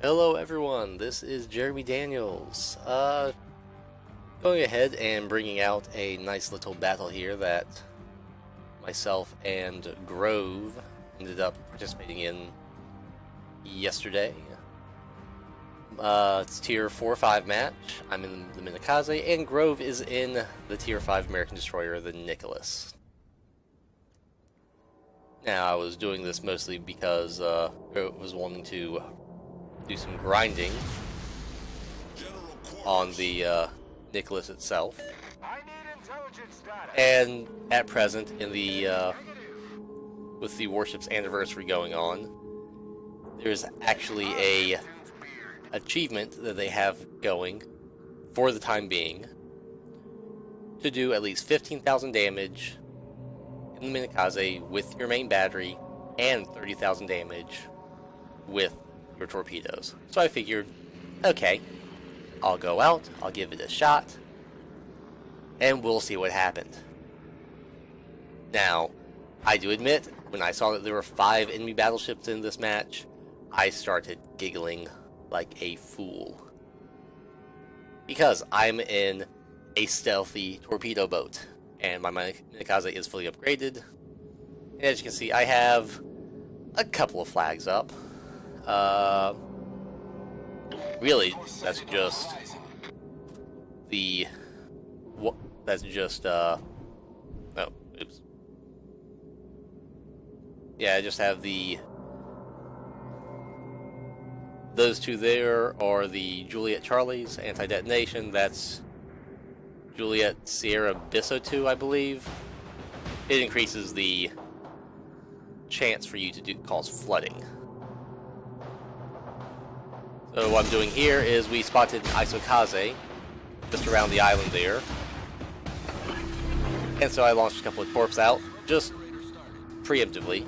Hello everyone, this is Jeremy Daniels. Going ahead and bringing out a nice little battle here that myself and Grove ended up participating in yesterday. It's tier 4-5 match. I'm in the Minakaze, and Grove is in the tier 5 American Destroyer, the Nicholas. Now, I was doing this mostly because Grove was wanting to do some grinding on the Nicholas itself, and at present, in the with the warship's anniversary going on, there's actually a achievement that they have going for the time being to do at least 15,000 damage in the Minakaze with your main battery and 30,000 damage with your torpedoes. So I figured, okay, I'll go out, I'll give it a shot, and we'll see what happened. Now, I do admit, when I saw that there were 5 enemy battleships in this match, I started giggling like a fool. Because I'm in a stealthy torpedo boat, and my Minakaze is fully upgraded. And as you can see, I have a couple of flags up. Really, that's just the oh, oops. Yeah, I just have those two there are the Juliet Charlie's anti-detonation. That's Juliet Sierra Bisso 2, I believe. It increases the chance for you to cause flooding. So what I'm doing here is we spotted an Isokaze just around the island there. And so I launched a couple of torps out, just preemptively.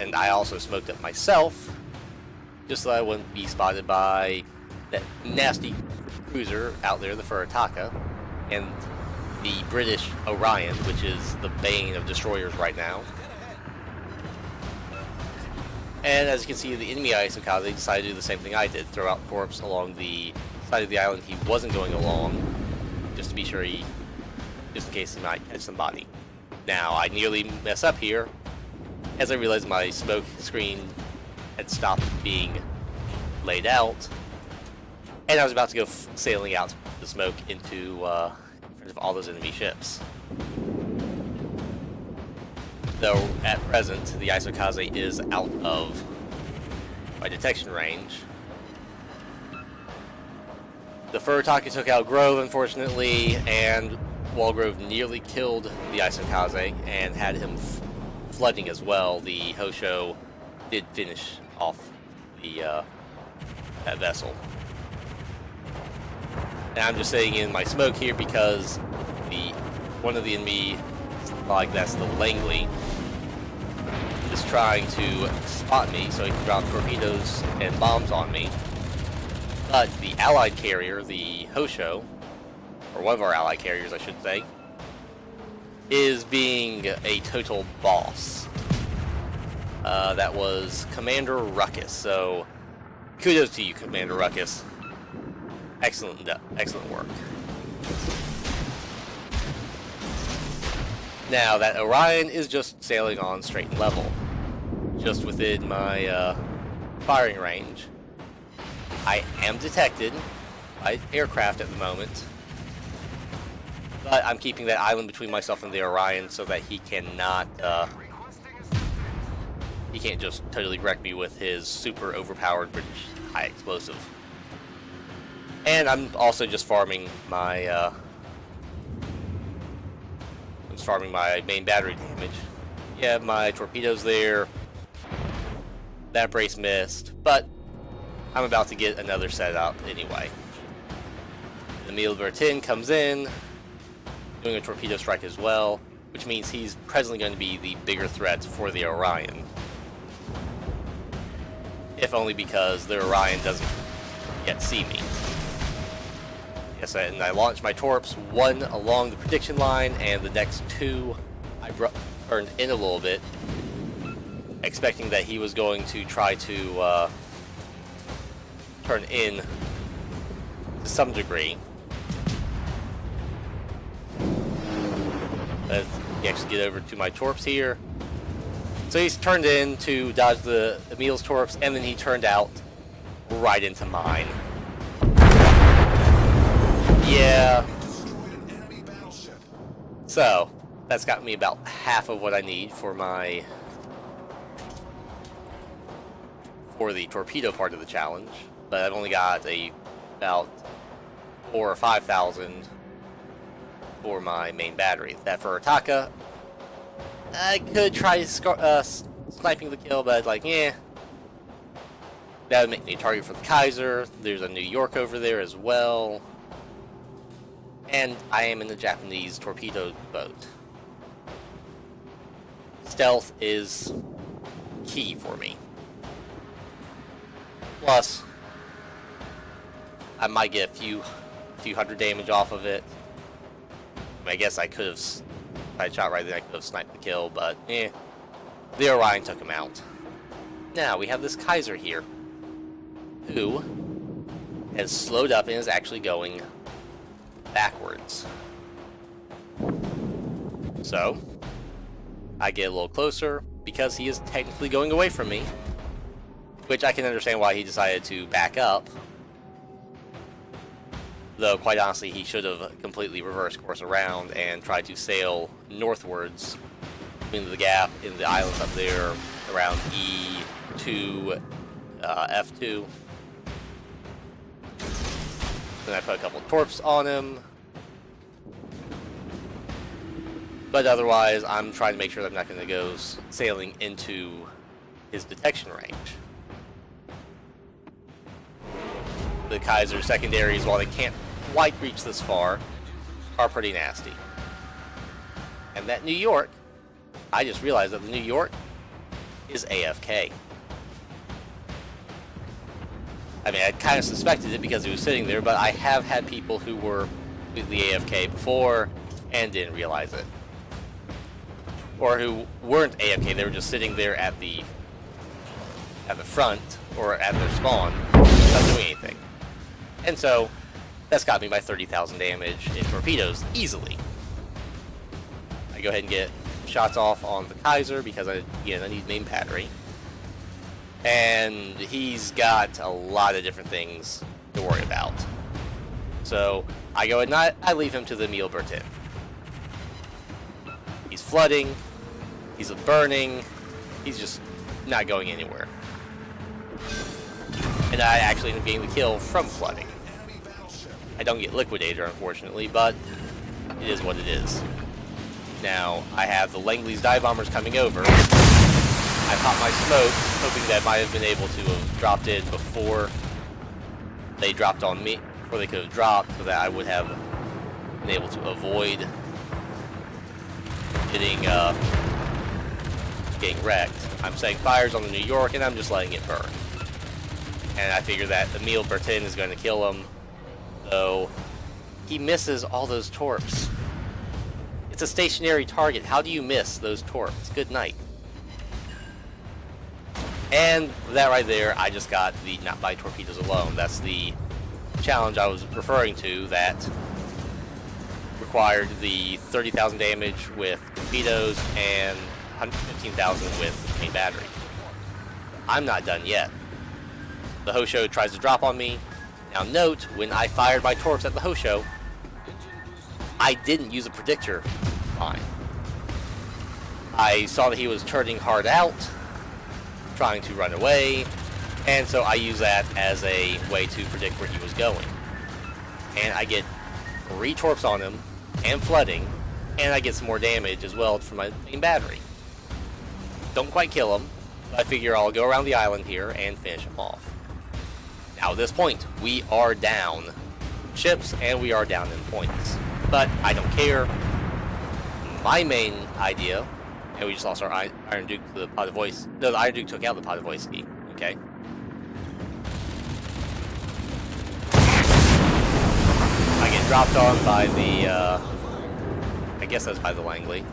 And I also smoked up myself, just so I wouldn't be spotted by that nasty cruiser out there, the Furitaka, and the British Orion, which is the bane of destroyers right now. And as you can see, the enemy Isokaze decided to do the same thing I did, throw out torps along the side of the island he wasn't going along, just to be sure just in case he might catch somebody. Now, I nearly mess up here, as I realized my smoke screen had stopped being laid out, and I was about to go sailing out the smoke into in front of all those enemy ships. Though, at present, the Isokaze is out of my detection range. The Furitaka took out Grove, unfortunately, and while Grove nearly killed the Isokaze and had him flooding as well, the Hosho did finish off that vessel. And I'm just saying in my smoke here because one of the enemy, like that's the Langley, is trying to spot me so he can drop torpedoes and bombs on me. But the allied carrier, the Hosho, or one of our allied carriers I should say, is being a total boss. That was Commander Ruckus, so kudos to you, Commander Ruckus. Excellent work. Now, that Orion is just sailing on straight and level, just within my firing range. I am detected by aircraft at the moment, but I'm keeping that island between myself and the Orion so that he cannot, he can't just totally wreck me with his super overpowered British high explosive. And I'm also just farming my main battery damage. Yeah, my torpedoes there. That brace missed, but I'm about to get another set up anyway. Emil Vertin comes in, doing a torpedo strike as well, which means he's presently going to be the bigger threat for the Orion. If only because the Orion doesn't yet see me. Yes, and I launched my torps, one along the prediction line, and the next two I burned in a little bit, expecting that he was going to try to turn in to some degree. Let's actually get over to my torps here. So he's turned in to dodge the Emil's torps, and then he turned out right into mine. Yeah. So that's got me about half of what I need for the torpedo part of the challenge, but I've only got about 4,000 or 5,000 for my main battery. That for Ataka, I could try sniping the kill, but like, yeah, that would make me a target for the Kaiser. There's a New York over there as well, and I am in the Japanese torpedo boat. Stealth is key for me. Plus, I might get a few hundred damage off of it. I guess I could have, if I shot right then, I could have sniped the kill, but the Orion took him out. Now we have this Kaiser here, who has slowed up and is actually going backwards. So I get a little closer because he is technically going away from me, which I can understand why he decided to back up. Though, quite honestly, he should have completely reversed course around and tried to sail northwards into the gap in the islands up there around E2, F2. Then I put a couple torps on him. But otherwise, I'm trying to make sure that I'm not going to go sailing into his detection range. The Kaiser secondaries, while they can't quite reach this far, are pretty nasty. And that New York, I just realized that the New York is AFK. I mean, I kind of suspected it because he was sitting there, but I have had people who were completely AFK before and didn't realize it. Or who weren't AFK, they were just sitting there at the front or at their spawn, not doing anything. And so that's got me my 30,000 damage in torpedoes easily. I go ahead and get shots off on the Kaiser because I need main battery. And he's got a lot of different things to worry about. So I go ahead and I leave him to the Emil Bertin. He's flooding, he's burning, he's just not going anywhere. And I actually end up getting the kill from flooding. I don't get Liquidator, unfortunately, but it is what it is. Now, I have the Langley's dive bombers coming over. I pop my smoke, hoping that I might have been able to have dropped in before they dropped on me, before they could have dropped, so that I would have been able to avoid getting wrecked. I'm setting fires on the New York, and I'm just letting it burn. And I figure that Emil Bertin is going to kill him, though he misses all those torps. It's a stationary target. How do you miss those torps? Good night. And with that right there, I just got the not by torpedoes alone. That's the challenge I was referring to that required the 30,000 damage with torpedoes and 115,000 with main battery. I'm not done yet. The Hosho tries to drop on me. Now note, when I fired my torps at the Hosho, I didn't use a predictor line. I saw that he was turning hard out, trying to run away, and so I use that as a way to predict where he was going. And I get 3 torps on him, and flooding, and I get some more damage as well from my main battery. Don't quite kill him, but I figure I'll go around the island here and finish him off. Now at this point, we are down ships, and we are down in points. But I don't care. My main idea, and we just lost our Iron Duke to the Potovoisky. No, the Iron Duke took out the Potovoisky. Okay. I get dropped on by the, I guess that's by the Langley.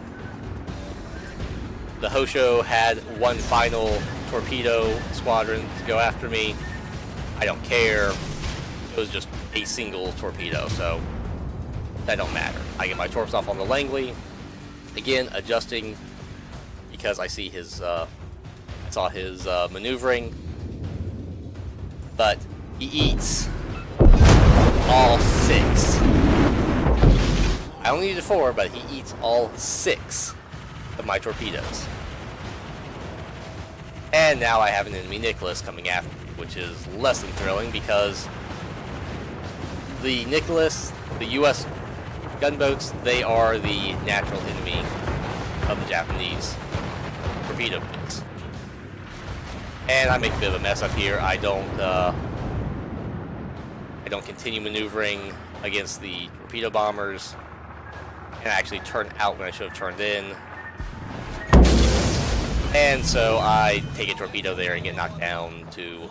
The Hosho had one final torpedo squadron to go after me, I don't care. It was just a single torpedo, so that don't matter. I get my torps off on the Langley. Again, adjusting because I see his, saw his maneuvering. But he eats all 6. I only needed 4, but he eats all 6 of my torpedoes. And now I have an enemy Nicholas coming after me, which is less than thrilling because the Nicholas, the US gunboats, they are the natural enemy of the Japanese torpedo boats. And I make a bit of a mess up here. I don't continue maneuvering against the torpedo bombers, and I actually turn out when I should have turned in. And so I take a torpedo there and get knocked down to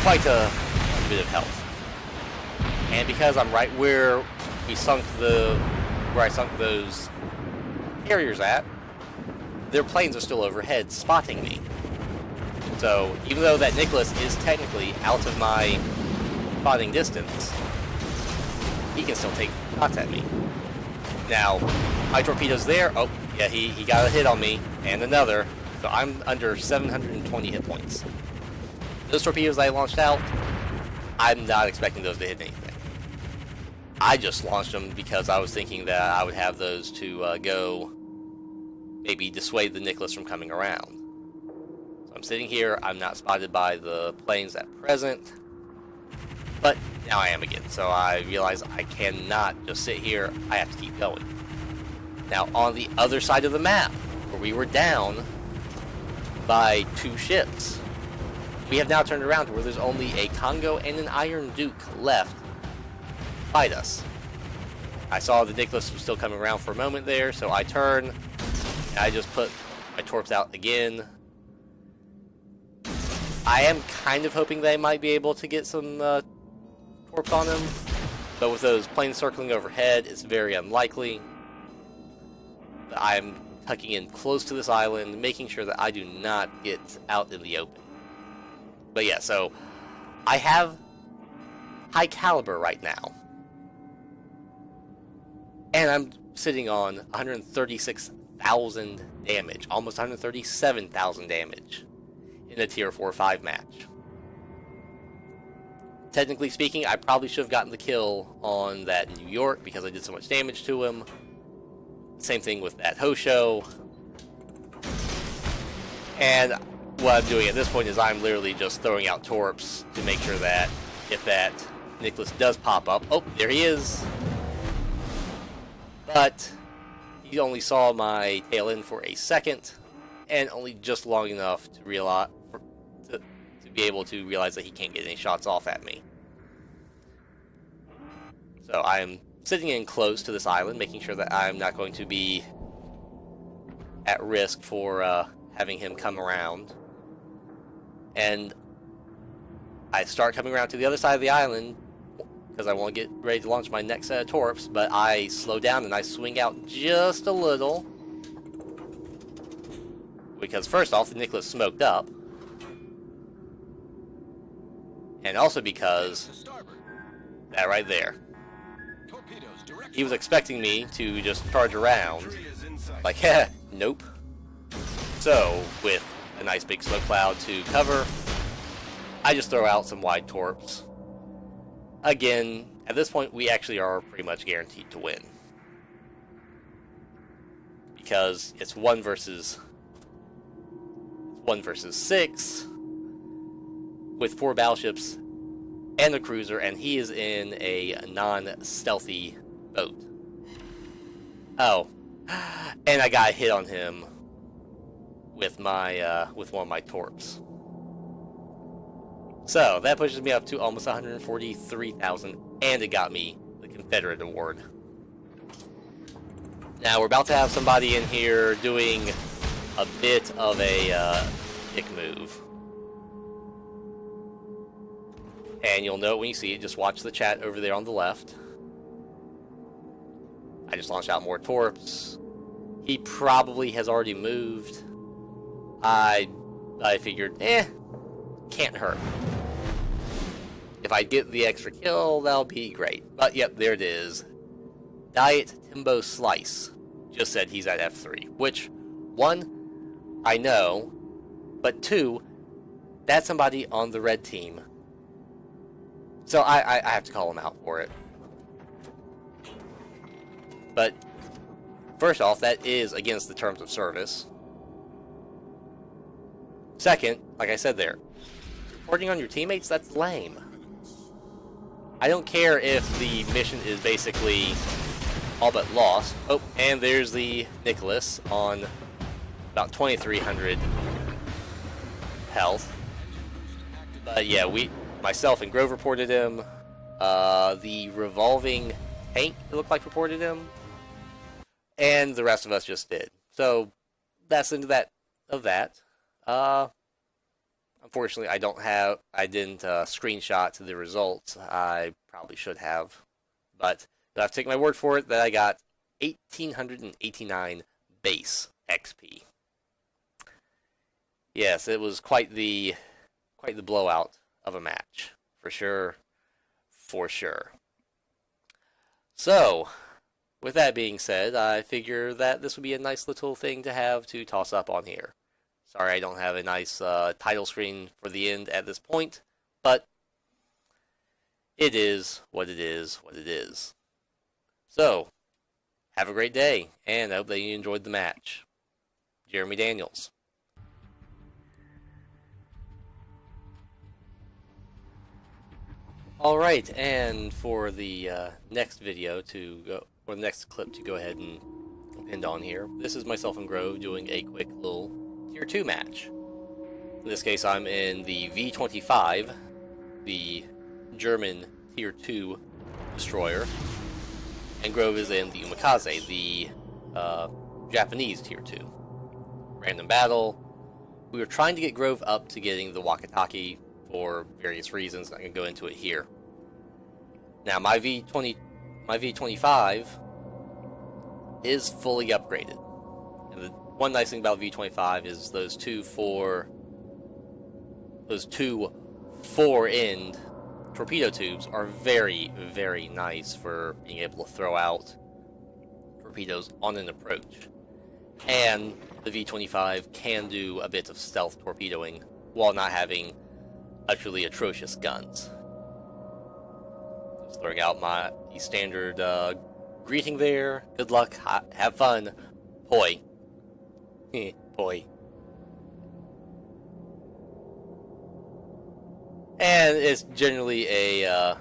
quite a bit of health. And because I'm right where I sunk those carriers at, their planes are still overhead spotting me. So even though that Nicholas is technically out of my spotting distance, he can still take shots at me. Now, my torpedo's there. Oh, yeah, he got a hit on me, and another. So I'm under 720 hit points. Those torpedoes I launched out, I'm not expecting those to hit anything. I just launched them because I was thinking that I would have those to go maybe dissuade the Nicholas from coming around. So I'm sitting here, I'm not spotted by the planes at present, but now I am again. So I realize I cannot just sit here, I have to keep going. Now on the other side of the map, where we were down by 2 ships, we have now turned around to where there's only a Congo and an Iron Duke left to fight us. I saw the Nicholas was still coming around for a moment there, so I turn, and I just put my torps out again. I am kind of hoping they might be able to get some torps on him, but with those planes circling overhead, it's very unlikely. I'm tucking in close to this island, making sure that I do not get out in the open. But yeah, so I have high caliber right now, and I'm sitting on 136,000 damage, almost 137,000 damage in a tier 4-5 match. Technically speaking, I probably should have gotten the kill on that New York because I did so much damage to him. Same thing with that Hosho. And what I'm doing at this point is I'm literally just throwing out torps to make sure that if that Nicholas does pop up, oh, there he is. But he only saw my tail end for a second, and only just long enough to realize to be able to realize that he can't get any shots off at me. So I'm sitting in close to this island, making sure that I'm not going to be at risk for having him come around. And I start coming around to the other side of the island because I want to get ready to launch my next set of torps, but I slow down and I swing out just a little. Because first off, the Nicholas smoked up. And also because that right there. He was expecting me to just charge around. Like, heh, nope. So, with a nice big smoke cloud to cover, I just throw out some wide torps. Again, at this point, we actually are pretty much guaranteed to win. Because it's 1 versus 6 with 4 battleships and a cruiser, and he is in a non-stealthy boat. Oh, and I got a hit on him with my with one of my torps. So that pushes me up to almost 143,000, and it got me the Confederate Award. Now we're about to have somebody in here doing a bit of a dick move. And you'll know when you see it, just watch the chat over there on the left. I just launched out more torps. He probably has already moved. I figured, can't hurt. If I get the extra kill, that'll be great. But yep, there it is. Diet Timbo Slice just said he's at F3, which, one, I know, but two, that's somebody on the red team. So I have to call him out for it. But first off, that is against the terms of service. Second, like I said there, reporting on your teammates, that's lame. I don't care if the mission is basically all but lost. Oh, and there's the Nicholas on about 2,300 health. But yeah, myself and Grove reported him. The revolving tank, it looked like, reported him. And the rest of us just did. So that's the end of that. Unfortunately, I didn't screenshot the results. I probably should have. But I have to take my word for it that I got 1,889 base XP. Yes, it was quite the blowout of a match, for sure. So, with that being said, I figure that this would be a nice little thing to have to toss up on here. Sorry I don't have a nice title screen for the end at this point, but it is what it is. So, have a great day, and I hope that you enjoyed the match. Jeremy Daniels. Alright, and for the next video or the next clip to go ahead and pinned on here, this is myself and Grove doing a quick little Tier 2 match. In this case, I'm in the V-25, the German Tier 2 destroyer, and Grove is in the Umikaze, the Japanese Tier 2. Random battle. We were trying to get Grove up to getting the Wakataki for various reasons. I can go into it here. Now, my V-25 is fully upgraded. And the one nice thing about V-25 is those two four-end torpedo tubes are very, very nice for being able to throw out torpedoes on an approach. And the V-25 can do a bit of stealth torpedoing while not having utterly atrocious guns. Just throwing out my standard greeting there. Good luck, have fun, poi. Poi. And it's generally a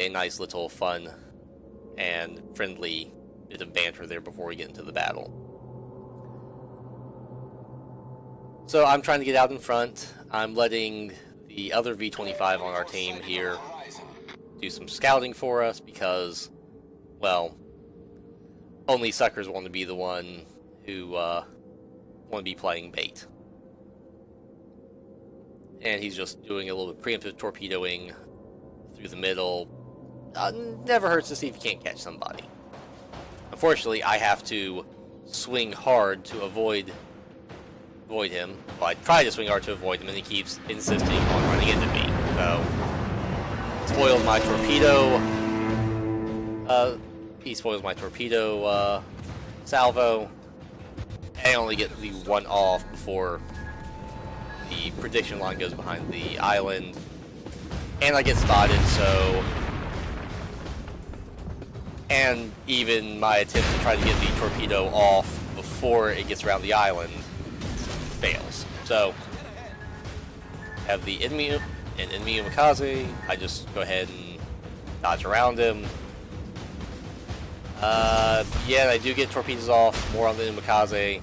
nice little fun and friendly bit of banter there before we get into the battle. So I'm trying to get out in front. I'm letting the other V-25 on our team here do some scouting for us because, well, only suckers want to be the one who want to be playing bait. And he's just doing a little bit preemptive torpedoing through the middle. Never hurts to see if you can't catch somebody. Unfortunately, I have to swing hard to avoid him. Well, I try to swing hard to avoid him, and he keeps insisting on running into me. So, spoiled my torpedo. He spoils my torpedo salvo. And I only get the one off before the prediction line goes behind the island. And I get spotted, so... And even my attempt to try to get the torpedo off before it gets around the island fails. So, have the enemy Umikaze. I just go ahead and dodge around him. Yeah, I do get torpedoes off, more on the Umikaze.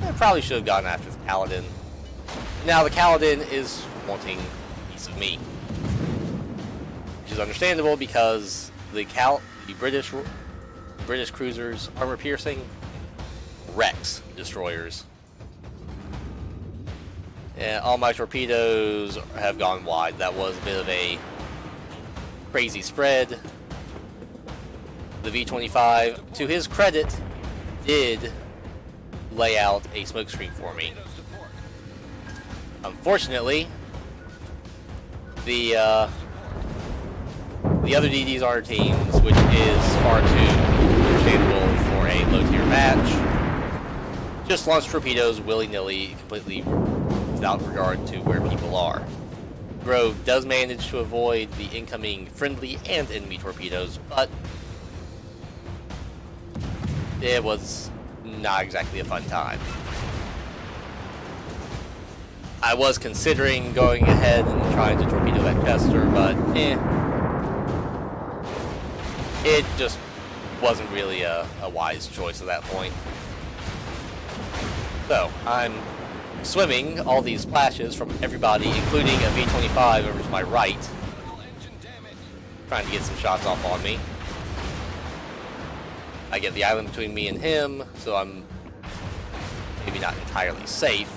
I probably should have gone after the Kaladin. Now the Kaladin is wanting a piece of me, which is understandable because the British cruisers, armor-piercing, wrecks destroyers. And all my torpedoes have gone wide. That was a bit of a crazy spread. The V-25, to his credit, did lay out a smokescreen for me. Unfortunately, the other DDs on our teams, which is far too understandable for a low-tier match, just launch torpedoes willy-nilly, completely without regard to where people are. Grove does manage to avoid the incoming friendly and enemy torpedoes, but it was not exactly a fun time. I was considering going ahead and trying to torpedo that Chester, but it just wasn't really a wise choice at that point. So, I'm swimming all these splashes from everybody, including a V-25 over to my right, trying to get some shots off on me. I get the island between me and him, so I'm maybe not entirely safe.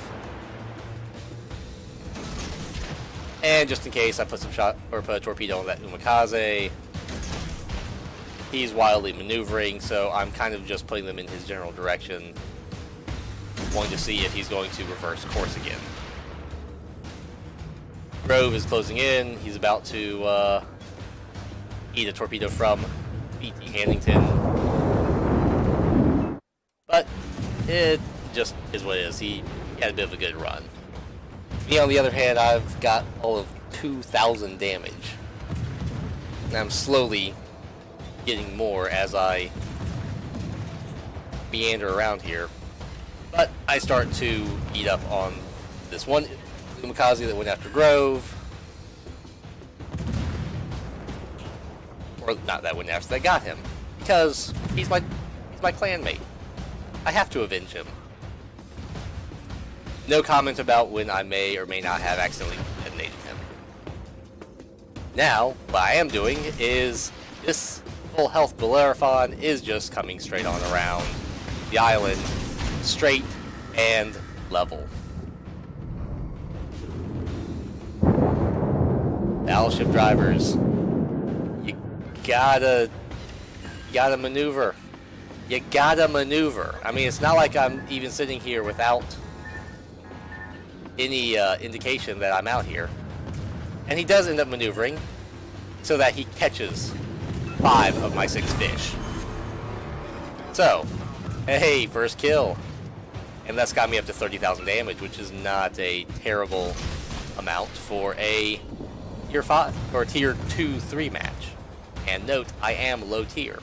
And just in case, I put some shot or put a torpedo on that Umikaze. He's wildly maneuvering, so I'm kind of just putting them in his general direction, wanting to see if he's going to reverse course again. Grove is closing in. He's about to eat a torpedo from BT Hannington. But it just is what it is. He had a bit of a good run. Me, on the other hand, I've got all of 2,000 damage. And I'm slowly getting more as I meander around here. But I start to eat up on this one Umikaze that went after Grove. Or not that went after, that got him. Because he's my clanmate. I have to avenge him. No comment about when I may or may not have accidentally detonated him. Now, what I am doing is this full health Bellerophon is just coming straight on around the island, straight and level. Battleship drivers, you gotta maneuver. You gotta maneuver. I mean, it's not like I'm even sitting here without any indication that I'm out here. And he does end up maneuvering so that he catches 5 of my 6 fish. So, hey, first kill. And that's got me up to 30,000 damage, which is not a terrible amount for a tier 5 or tier 2-3 match. And note, I am low tier.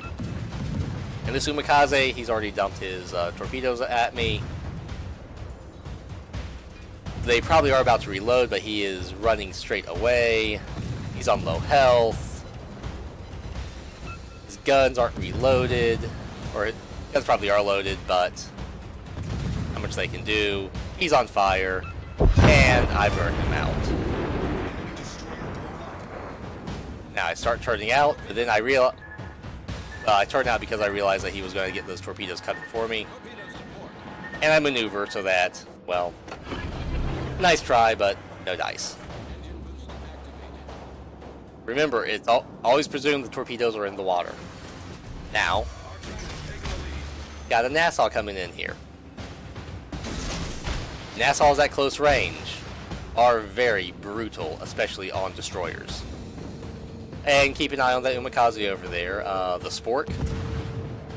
And this Umikaze, he's already dumped his torpedoes at me. They probably are about to reload, but he is running straight away. He's on low health. His guns aren't reloaded, or his guns probably are loaded, but how much they can do. He's on fire, and I burn him out. Now I start turning out, but then I turned out because I realized that he was going to get those torpedoes cut for me. And I maneuver so that, well, nice try, but no dice. Remember, it's always presumed the torpedoes are in the water. Now, got a Nassau coming in here. Nassau's at close range are very brutal, especially on destroyers. And keep an eye on that Umikaze over there, the Spork.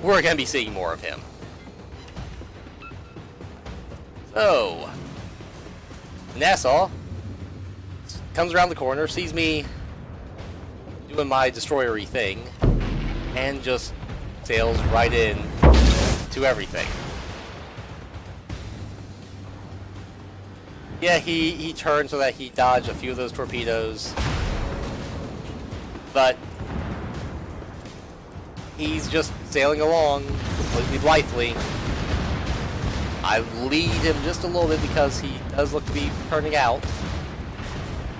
We're going to be seeing more of him. So, Nassau comes around the corner, sees me doing my destroyer-y thing, and just sails right in to everything. Yeah, he turned so that he dodged a few of those torpedoes, but he's just sailing along completely blithely. I lead him just a little bit because he does look to be turning out.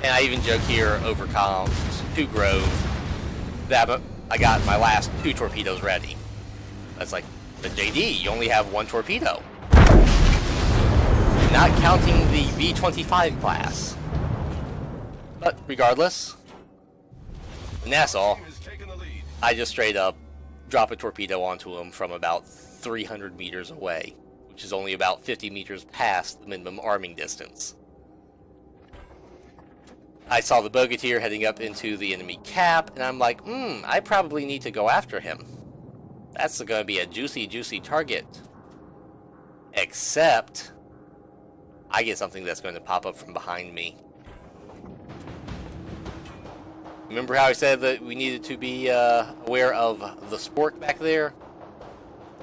And I even joke here over comms to Grove that I got my last 2 torpedoes ready. That's like, but JD, you only have 1 torpedo. Not counting the V-25 class. But regardless, Nassau, I just straight up drop a torpedo onto him from about 300 meters away, which is only about 50 meters past the minimum arming distance. I saw the Bogatyr heading up into the enemy cap, and I'm like, I probably need to go after him. That's going to be a juicy, juicy target. Except, I get something that's going to pop up from behind me. Remember how I said that we needed to be aware of the Spork back there?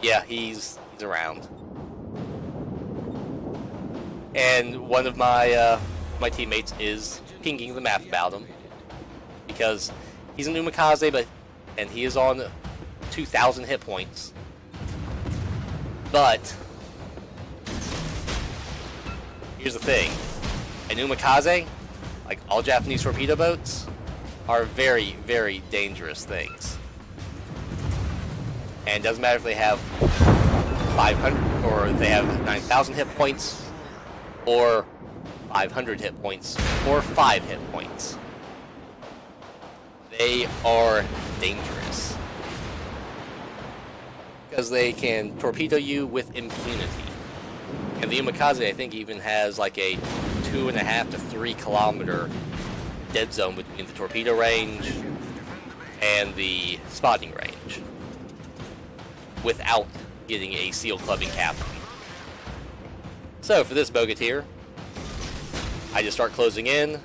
Yeah, he's around. And one of my my teammates is pinging the map about him because he's an Umikaze, and he is on 2,000 hit points. But here's the thing: an Umikaze, like all Japanese torpedo boats, are very, very dangerous things. And it doesn't matter if they have 500 or if they have 9,000 hit points, or 500 hit points, or 5 hit points. They are dangerous because they can torpedo you with impunity. And the Umikaze, I think, even has like a 2.5 to 3 kilometer dead zone between the torpedo range and the spotting range without getting a seal clubbing cap. So for this Bogatyr, I just start closing in.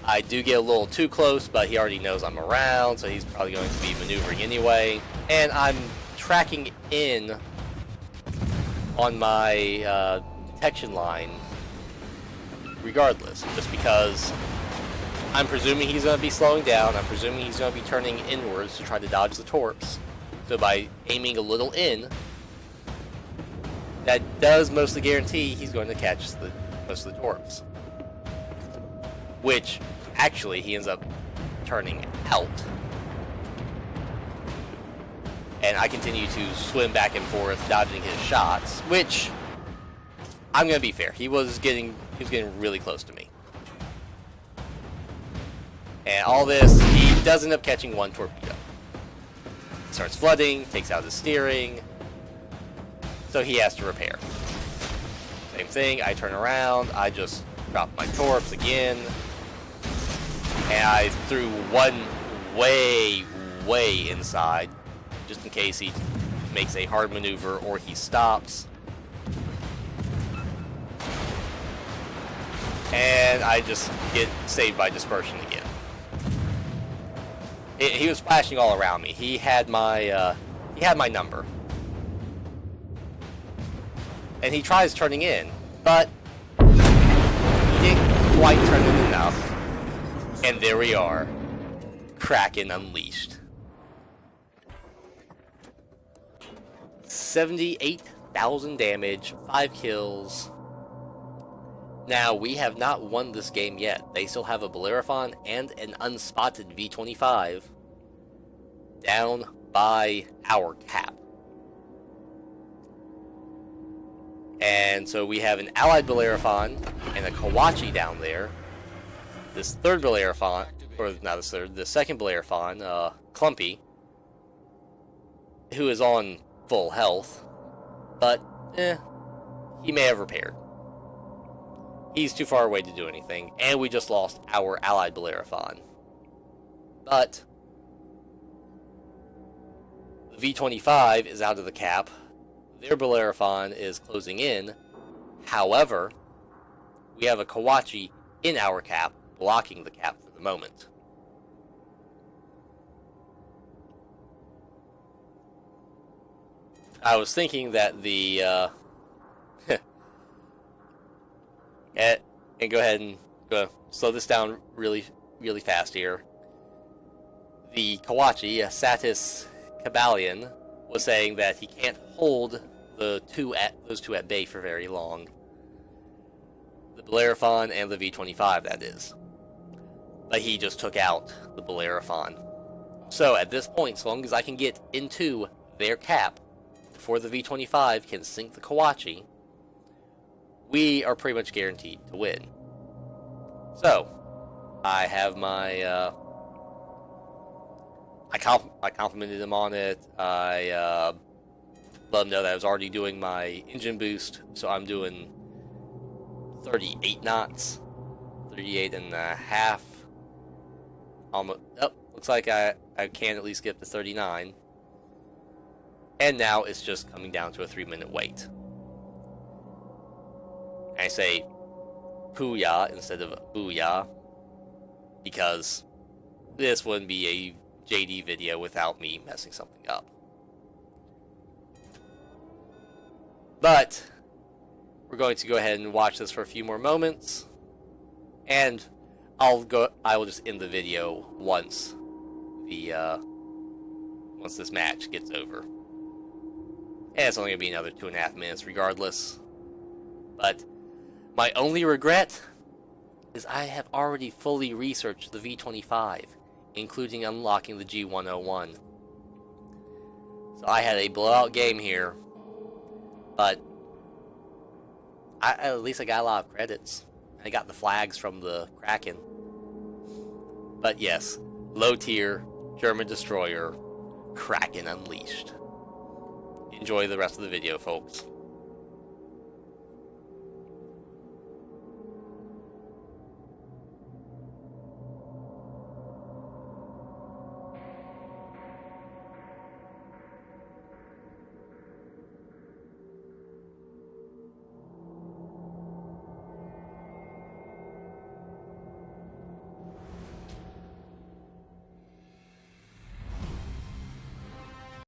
I do get a little too close, but he already knows I'm around, so he's probably going to be maneuvering anyway. And I'm tracking in on my detection line regardless, just because I'm presuming he's going to be slowing down. I'm presuming he's going to be turning inwards to try to dodge the torps. So by aiming a little in, that does mostly guarantee he's going to catch most of the torps. Which, actually, he ends up turning out. And I continue to swim back and forth, dodging his shots, which, I'm going to be fair, he was getting really close to me. And all this, he does end up catching one torpedo. Starts flooding, takes out his steering, so he has to repair. Same thing, I turn around, I just drop my torps again, and I threw one way inside, just in case he makes a hard maneuver or he stops. And I just get saved by dispersion again. He was flashing all around me. He had my number, and he tries turning in, but he didn't quite turn in enough. And there we are, Kraken unleashed. 78,000 damage, 5 kills. Now, we have not won this game yet. They still have a Bellerophon and an unspotted V-25 down by our cap. And so we have an allied Bellerophon and a Kawachi down there. This third Bellerophon, or not this third, the second Bellerophon, Clumpy, who is on full health, but he may have repaired. He's too far away to do anything, and we just lost our allied Bellerophon. But the V-25 is out of the cap. Their Bellerophon is closing in. However, we have a Kawachi in our cap, blocking the cap for the moment. I was thinking that the and go ahead and slow this down really fast here. The Kawachi, Satis Kabalion, was saying that he can't hold those two at bay for very long. The Bellerophon and the V-25, that is. But he just took out the Bellerophon. So at this point, so long as I can get into their cap before the V-25 can sink the Kawachi, we are pretty much guaranteed to win. So, I have my, I complimented him on it. I let him know that I was already doing my engine boost, so I'm doing 38 knots, 38 and a half. Almost. Oh, looks like I can at least get to 39. And now it's just coming down to a 3-minute wait. I say Puya instead of Booyah because this wouldn't be a JD video without me messing something up. But we're going to go ahead and watch this for a few more moments, and I will just end the video once this match gets over. And it's only gonna be another 2.5 minutes regardless. But my only regret is I have already fully researched the V25, including unlocking the G101. So I had a blowout game here, but at least I got a lot of credits. I got the flags from the Kraken. But yes, low tier, German destroyer, Kraken Unleashed. Enjoy the rest of the video, folks.